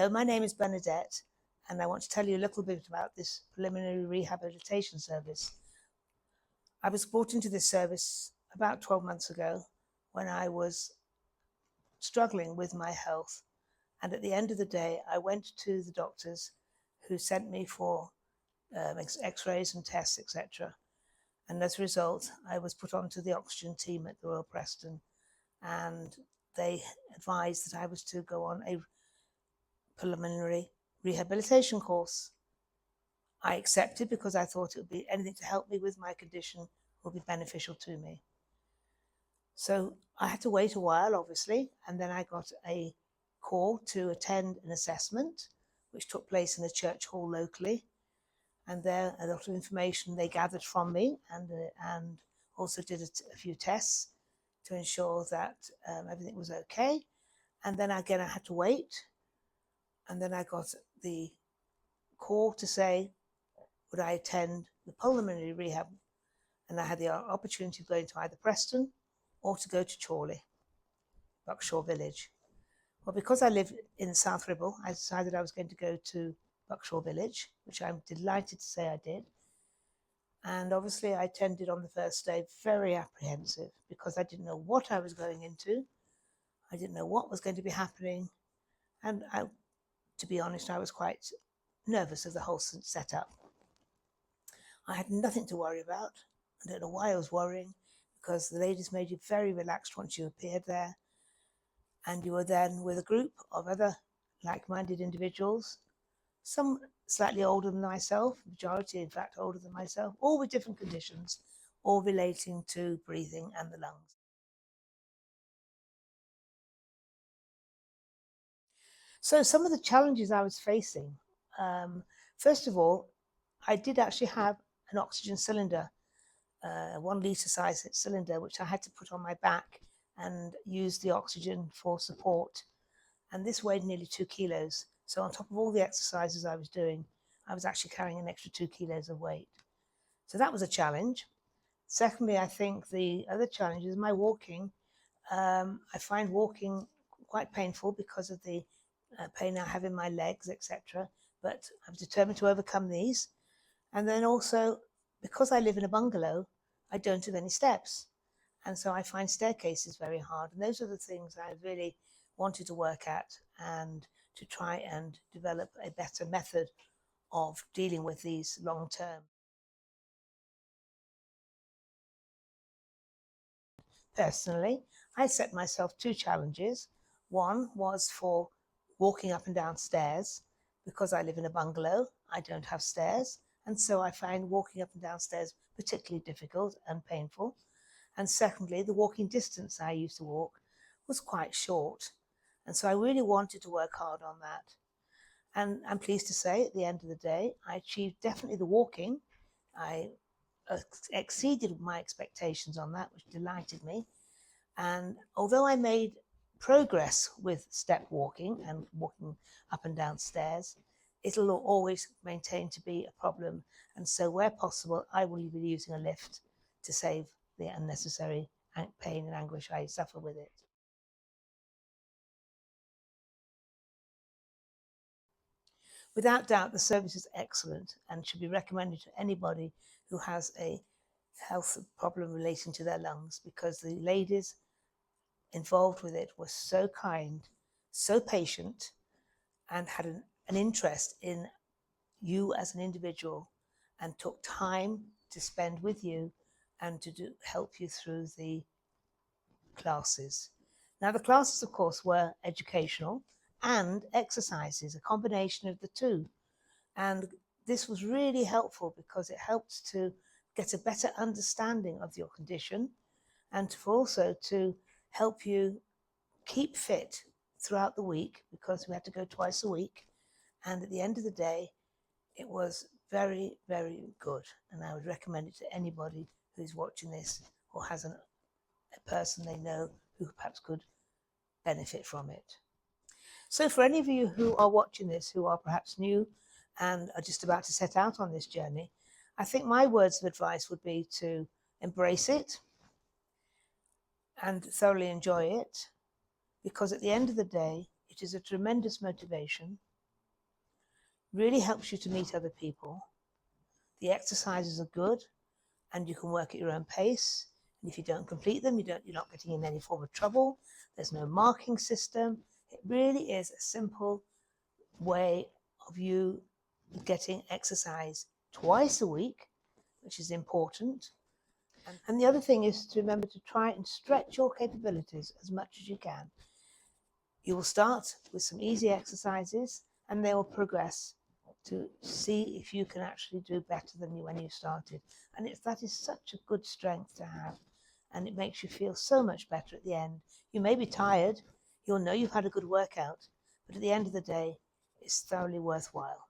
Hello, my name is Bernadette, and I want to tell you a little bit about this Pulmonary Rehabilitation Service. I was brought into this service about 12 months ago when I was struggling with my health. And at the end of the day, I went to the doctors who sent me for x-rays and tests, etc. And as a result, I was put onto the oxygen team at the Royal Preston, and they advised that I was to go on a pulmonary rehabilitation course. I accepted because I thought it would be anything to help me with my condition would be beneficial to me. So I had to wait a while, obviously, and then I got a call to attend an assessment, which took place in a church hall locally. And there, a lot of information they gathered from me, and also did a few tests to ensure that everything was okay. And then again, I had to wait. And then I got the call to say, would I attend the pulmonary rehab? And I had the opportunity of going to either Preston or to go to Chorley, Buckshaw Village. Well, because I live in South Ribble, I decided I was going to go to Buckshaw Village, which I'm delighted to say I did. And obviously I attended on the first day, very apprehensive, because I didn't know what I was going into. I didn't know what was going to be happening. And to be honest, I was quite nervous of the whole setup. I had nothing to worry about. I don't know why I was worrying, because the ladies made you very relaxed once you appeared there. And you were then with a group of other like-minded individuals, some slightly older than myself, majority in fact older than myself, all with different conditions, all relating to breathing and the lungs. So some of the challenges I was facing, first of all, I did actually have an oxygen cylinder, 1 litre size cylinder, which I had to put on my back and use the oxygen for support. And this weighed nearly 2 kilos. So on top of all the exercises I was doing, I was actually carrying an extra 2 kilos of weight. So that was a challenge. Secondly, I think the other challenge is my walking. I find walking quite painful because of the pain I have in my legs, etc. But I'm determined to overcome these. And then also, because I live in a bungalow, I don't have any steps. And so I find staircases very hard. And those are the things I really wanted to work at and to try and develop a better method of dealing with these long term. Personally, I set myself 2 challenges. One was for walking up and down stairs. Because I live in a bungalow, I don't have stairs. And so I find walking up and down stairs particularly difficult and painful. And secondly, the walking distance I used to walk was quite short. And so I really wanted to work hard on that. And I'm pleased to say at the end of the day, I achieved definitely the walking. I exceeded my expectations on that, which delighted me. And although I made progress with step walking and walking up and down stairs, it'll always maintain to be a problem. And so where possible, I will be using a lift to save the unnecessary pain and anguish I suffer with it. Without doubt, the service is excellent and should be recommended to anybody who has a health problem relating to their lungs, because the ladies involved with it were so kind, so patient, and had an interest in you as an individual, and took time to spend with you and to help you through the classes. Now, the classes, of course, were educational and exercises, a combination of the two. And this was really helpful because it helped to get a better understanding of your condition, and also to help you keep fit throughout the week, because we had to go twice a week. And at the end of the day, it was very, very good. And I would recommend it to anybody who's watching this or has a person they know who perhaps could benefit from it. So for any of you who are watching this, who are perhaps new and are just about to set out on this journey, I think my words of advice would be to embrace it and thoroughly enjoy it, because at the end of the day, it is a tremendous motivation. really helps you to meet other people. The exercises are good and you can work at your own pace. And if you don't complete them, you're not getting in any form of trouble. There's no marking system. It really is a simple way of you getting exercise twice a week, which is important. And the other thing is to remember to try and stretch your capabilities as much as you can. You will start with some easy exercises and they will progress to see if you can actually do better than when you started. And that is such a good strength to have. And it makes you feel so much better at the end. You may be tired, you'll know you've had a good workout, but at the end of the day, it's thoroughly worthwhile.